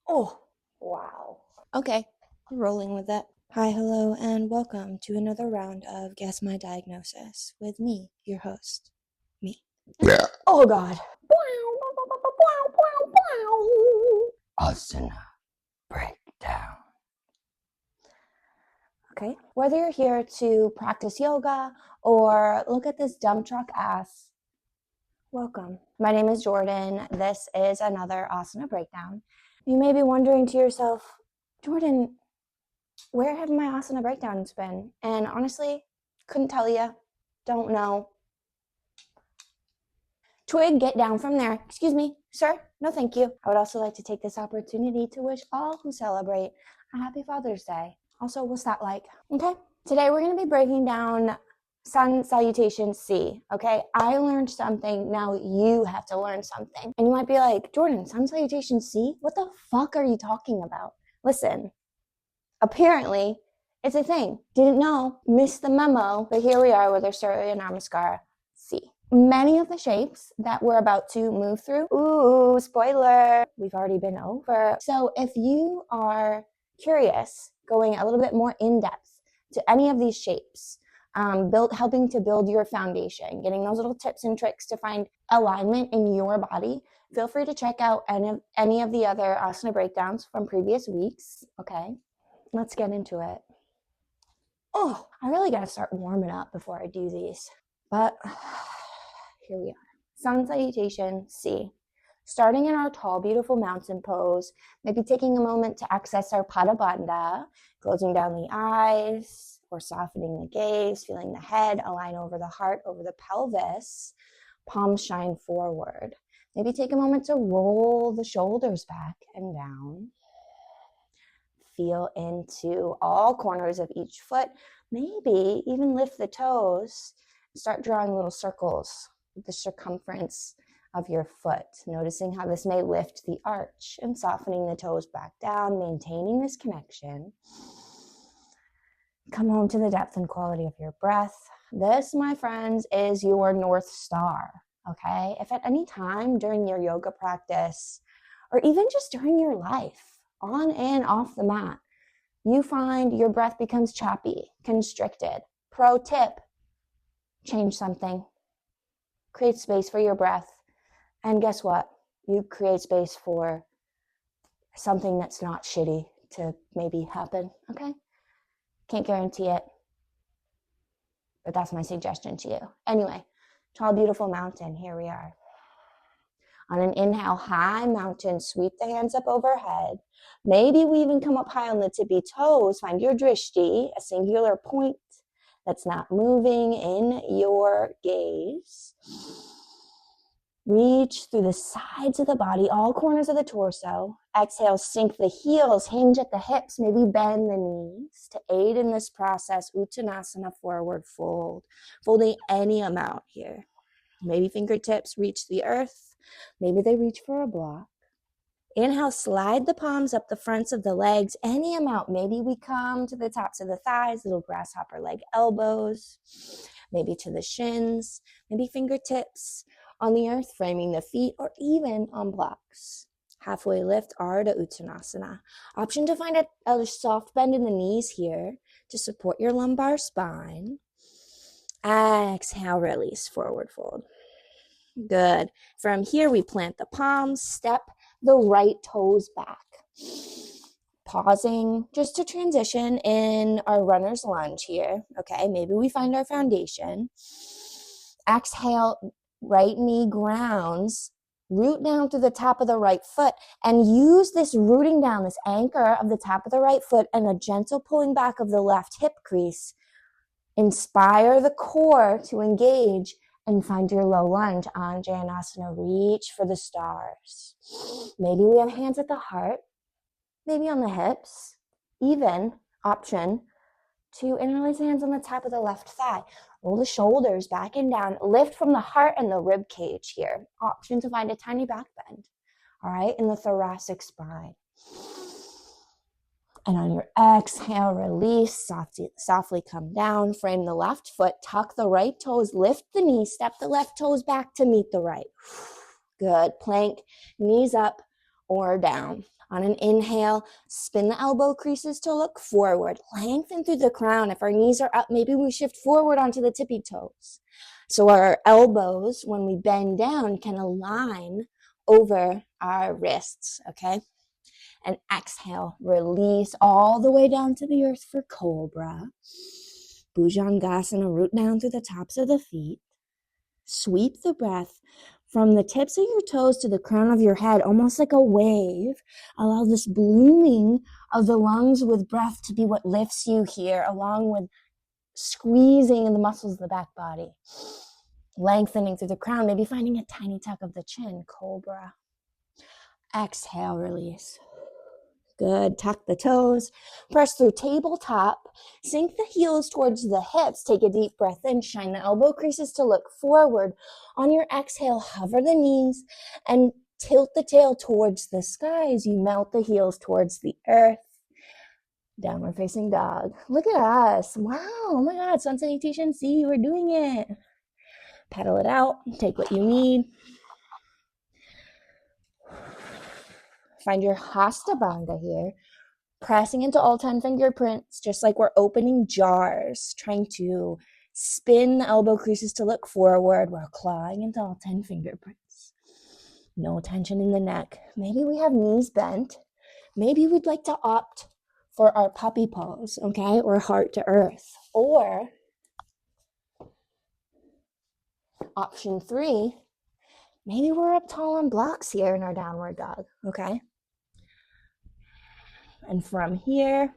Oh, wow. Okay, we're rolling with that. Hi, hello, and welcome to another round of Guess My Diagnosis with me, your host. Me. Yeah. Oh, God. ASANA breakdown. Okay, whether you're here to practice yoga or look at this dump truck ass, welcome. My name is Jordan. This is another asana breakdown. You may be wondering to yourself, Jordan, where have my asana breakdowns been? And honestly, couldn't tell you. Don't know. Twig, get down from there. Excuse me, sir. No, thank you. I would also like to take this opportunity to wish all who celebrate a happy Father's Day. Also, what's that like? Okay, today we're going to be breaking down Sun Salutation C. Okay, I learned something. Now you have to learn something. And you might be like, Jordan, Sun Salutation C? What the fuck are you talking about? Listen, apparently it's a thing. Didn't know, missed the memo, but here we are with our Surya Namaskar C. Many of the shapes that we're about to move through, ooh, spoiler, we've already been over. So if you are curious, going a little bit more in depth to any of these shapes, helping to build your foundation, getting those little tips and tricks to find alignment in your body, feel free to check out any of the other asana breakdowns from previous weeks, okay? Let's get into it. Oh, I really gotta start warming up before I do these. But here we are. Sun Salutation C. Starting in our tall, beautiful mountain pose, maybe taking a moment to access our Pada Bandha, closing down the eyes or softening the gaze, feeling the head align over the heart, over the pelvis, palms shine forward. Maybe take a moment to roll the shoulders back and down. Feel into all corners of each foot. Maybe even lift the toes. Start drawing little circles with the circumference of your foot, noticing how this may lift the arch and softening the toes back down, maintaining this connection. Come home to the depth and quality of your breath. This, my friends, is your North Star, okay? If at any time during your yoga practice, or even just during your life, on and off the mat, you find your breath becomes choppy, constricted. Pro tip, change something. Create space for your breath. And guess what? You create space for something that's not shitty to maybe happen, okay? Can't guarantee it, but that's my suggestion to you. Anyway, tall, beautiful mountain, here we are. On an inhale, high mountain, sweep the hands up overhead. Maybe we even come up high on the tippy toes. Find your drishti, a singular point that's not moving in your gaze. Reach through the sides of the body, all corners of the torso. Exhale, sink the heels, hinge at the hips, maybe bend the knees. To aid in this process, Uttanasana, forward fold. Folding any amount here. Maybe fingertips reach the earth. Maybe they reach for a block. Inhale, slide the palms up the fronts of the legs, any amount. Maybe we come to the tops of the thighs, little grasshopper leg elbows, maybe to the shins, maybe fingertips on the earth, framing the feet, or even on blocks. Halfway lift, Ardha Uttanasana. Option to find a soft bend in the knees here to support your lumbar spine. Exhale, release, forward fold. Good. From here, we plant the palms, step the right toes back. Pausing just to transition in our runner's lunge here. Okay, maybe we find our foundation. Exhale, right knee grounds. Root down through the top of the right foot and use this rooting down, this anchor of the top of the right foot and a gentle pulling back of the left hip crease. Inspire the core to engage and find your low lunge. Anjaneyasana, reach for the stars. Maybe we have hands at the heart, maybe on the hips, even option to interlace hands on the top of the left thigh. Roll the shoulders back and down. Lift from the heart and the rib cage here. Option to find a tiny back bend, all right, in the thoracic spine. And on your exhale, release, softly come down, frame the left foot, tuck the right toes, lift the knee, step the left toes back to meet the right. Good. Plank, knees up, or down. On an inhale, spin the elbow creases to look forward. Lengthen through the crown. If our knees are up, maybe we shift forward onto the tippy toes. So our elbows, when we bend down, can align over our wrists, okay? And exhale, release all the way down to the earth for cobra. Bhujangasana, root down through the tops of the feet. Sweep the breath from the tips of your toes to the crown of your head, almost like a wave. Allow this blooming of the lungs with breath to be what lifts you here, along with squeezing in the muscles of the back body. Lengthening through the crown, maybe finding a tiny tuck of the chin, cobra. Exhale, release. Good. Tuck the toes. Press through tabletop. Sink the heels towards the hips. Take a deep breath in. Shine the elbow creases to look forward. On your exhale, hover the knees and tilt the tail towards the sky as you melt the heels towards the earth. Downward facing dog. Look at us. Wow. Oh my God. Salutation C. We're doing it. Pedal it out. Take what you need. Find your Hasta Bandha here. Pressing into all 10 fingerprints, just like we're opening jars, trying to spin the elbow creases to look forward. We're clawing into all 10 fingerprints. No tension in the neck. Maybe we have knees bent. Maybe we'd like to opt for our puppy pose, okay? Or heart to earth. Or option 3, maybe we're up tall on blocks here in our downward dog, okay? And from here,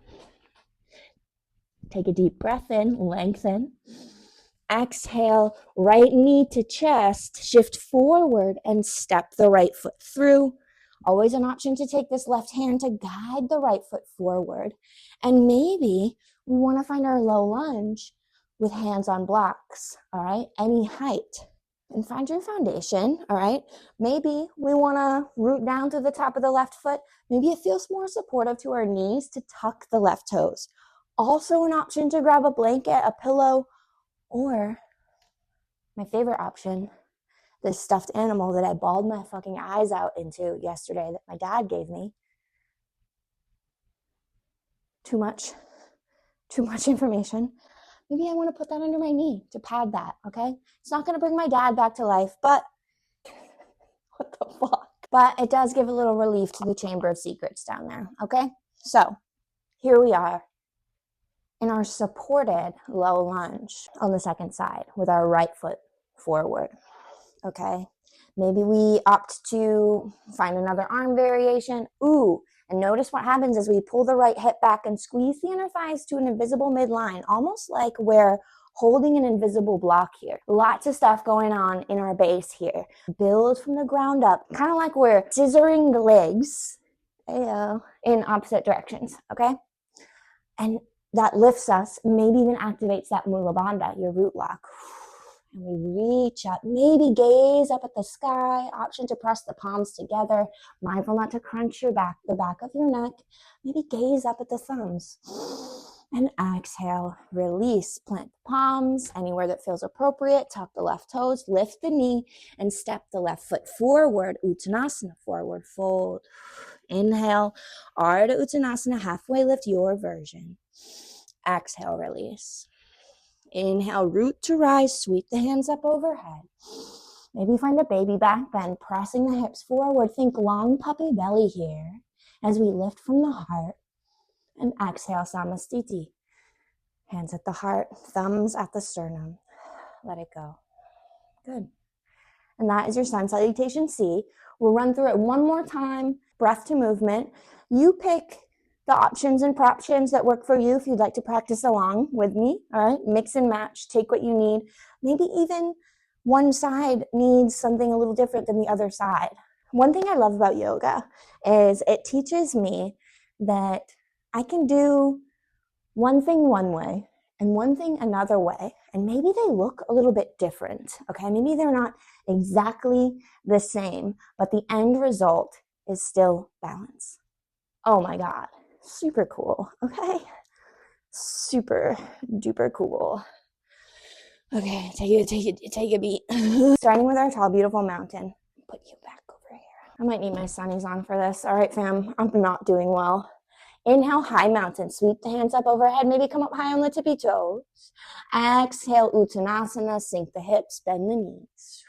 take a deep breath in, lengthen. Exhale, right knee to chest, shift forward and step the right foot through. Always an option to take this left hand to guide the right foot forward. And maybe we want to find our low lunge with hands on blocks, all right? Any height. And find your foundation, all right? Maybe we want to root down to the top of the left foot. Maybe it feels more supportive to our knees to tuck the left toes. Also an option to grab a blanket, a pillow, or my favorite option, this stuffed animal that I bawled my fucking eyes out into yesterday that my dad gave me. Too much information. Maybe I want to put that under my knee to pad that, okay? It's not going to bring my dad back to life, but what the fuck? But it does give a little relief to the Chamber of Secrets down there, okay? So here we are in our supported low lunge on the second side with our right foot forward, okay? Maybe we opt to find another arm variation. Ooh, and notice what happens as we pull the right hip back and squeeze the inner thighs to an invisible midline, almost like we're holding an invisible block here. Lots of stuff going on in our base here. Build from the ground up, kind of like we're scissoring the legs in opposite directions, okay? And that lifts us, maybe even activates that Mula Bandha, your root lock. And we reach up, maybe gaze up at the sky, option to press the palms together, mindful not to crunch your back, the back of your neck, maybe gaze up at the thumbs. And exhale, release, plant the palms anywhere that feels appropriate, tuck the left toes, lift the knee, and step the left foot forward, Uttanasana, forward fold. Inhale, Ardha Uttanasana, halfway lift, your version. Exhale, release. Inhale, root to rise, sweep the hands up overhead. Maybe find a baby back bend, pressing the hips forward. Think long puppy belly here as we lift from the heart. And exhale, Samastiti. Hands at the heart, thumbs at the sternum. Let it go. Good. And that is your Sun Salutation C. We'll run through it one more time. Breath to movement. You pick the options and proptions that work for you if you'd like to practice along with me, all right? Mix and match, take what you need. Maybe even one side needs something a little different than the other side. One thing I love about yoga is it teaches me that I can do one thing one way and one thing another way, and maybe they look a little bit different, okay? Maybe they're not exactly the same, but the end result is still balance. Oh my God. Super cool, okay? Super duper cool. Okay, take a beat. Starting with our tall, beautiful mountain. Put you back over here. I might need my sunnies on for this. All right, fam, I'm not doing well. Inhale, high mountain. Sweep the hands up overhead. Maybe come up high on the tippy toes. Exhale, Uttanasana. Sink the hips, bend the knees.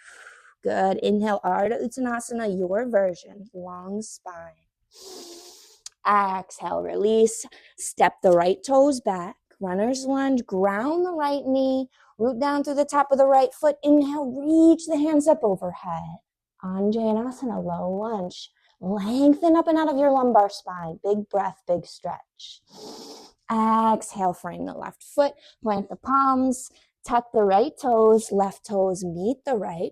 Good. Inhale, Ardha Uttanasana, your version. Long spine. Exhale, release. Step the right toes back. Runner's lunge. Ground the right knee. Root down through the top of the right foot. Inhale, reach the hands up overhead. Anjaneyasana, low lunge. Lengthen up and out of your lumbar spine. Big breath, big stretch. Exhale, frame the left foot. Plant the palms. Tuck the right toes. Left toes meet the right.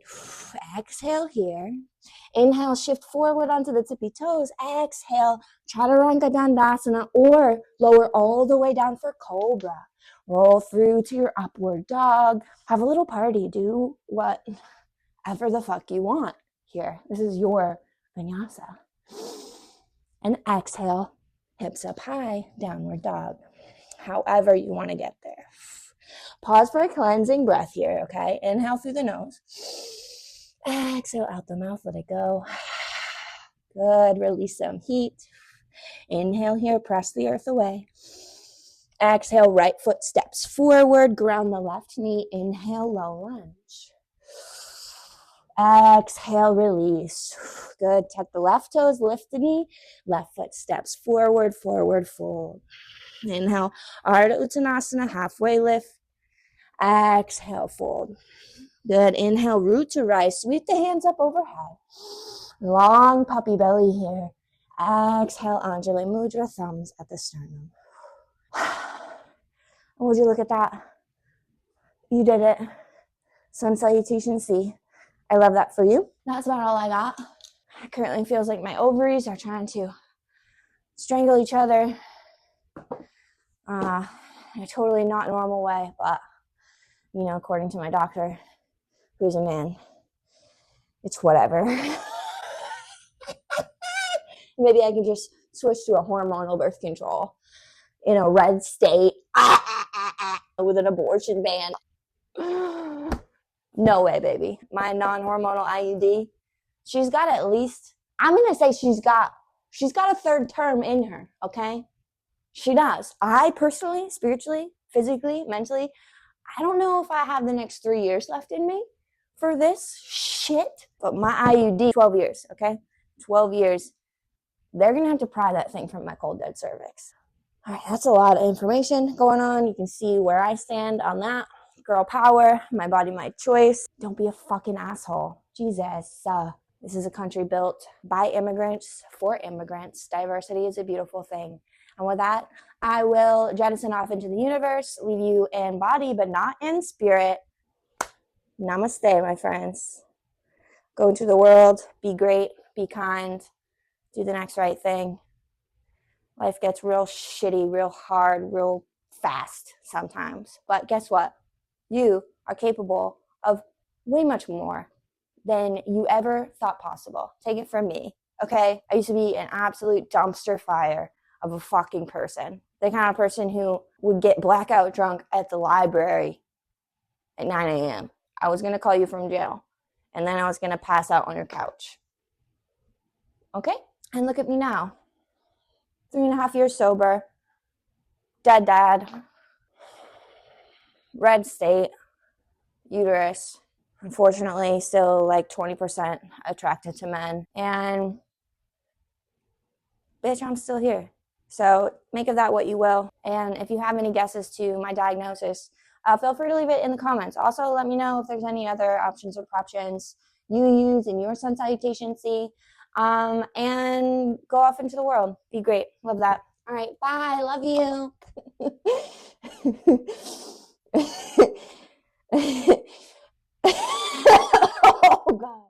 Exhale here. Inhale, shift forward onto the tippy toes. Exhale, Chaturanga Dandasana, or lower all the way down for Cobra. Roll through to your upward dog. Have a little party. Do whatever the fuck you want here. This is your vinyasa. And exhale, hips up high, downward dog. However you want to get there. Pause for a cleansing breath here, okay? Inhale through the nose. Exhale out the mouth, let it go. Good, release some heat. Inhale here, press the earth away. Exhale, right foot steps forward, ground the left knee. Inhale, low lunge. Exhale, release. Good, tuck the left toes, lift the knee. Left foot steps forward, forward fold. Inhale, Ardha Uttanasana, halfway lift. Exhale, fold. Good. Inhale, root to rise. Sweep the hands up overhead. Long puppy belly here. Exhale, Anjali Mudra, thumbs at the sternum. Would you look at that? You did it. Sun Salutation C. I love that for you. That's about all I got. It currently feels like my ovaries are trying to strangle each other. In a totally not normal way, but, according to my doctor, who's a man, it's whatever. Maybe I can just switch to a hormonal birth control in a red state with an abortion ban. No way, baby. My non-hormonal IUD, she's got at least, I'm going to say she's got a third term in her, okay? She does. I personally, spiritually, physically, mentally, I don't know if I have the next 3 years left in me for this shit, but my IUD, 12 years, okay? 12 years. They're going to have to pry that thing from my cold dead cervix. All right, that's a lot of information going on. You can see where I stand on that. Girl power, my body, my choice. Don't be a fucking asshole. Jesus. This is a country built by immigrants for immigrants. Diversity is a beautiful thing. And with that, I will jettison off into the universe, leave you in body, but not in spirit. Namaste, my friends. Go into the world, be great, be kind, do the next right thing. Life gets real shitty, real hard, real fast sometimes. But guess what? You are capable of way much more than you ever thought possible. Take it from me, okay? I used to be an absolute dumpster fire of a fucking person. The kind of person who would get blackout drunk at the library at 9 a.m. I was going to call you from jail, and then I was going to pass out on your couch. Okay? And look at me now. 3.5 years sober, dead dad, red state, uterus, unfortunately still like 20% attracted to men, and bitch, I'm still here. So make of that what you will. And if you have any guesses to my diagnosis, feel free to leave it in the comments. Also, let me know if there's any other options or options you use in your Sun Salutation C. And go off into the world. Be great. Love that. All right. Bye. Love you. Oh, God.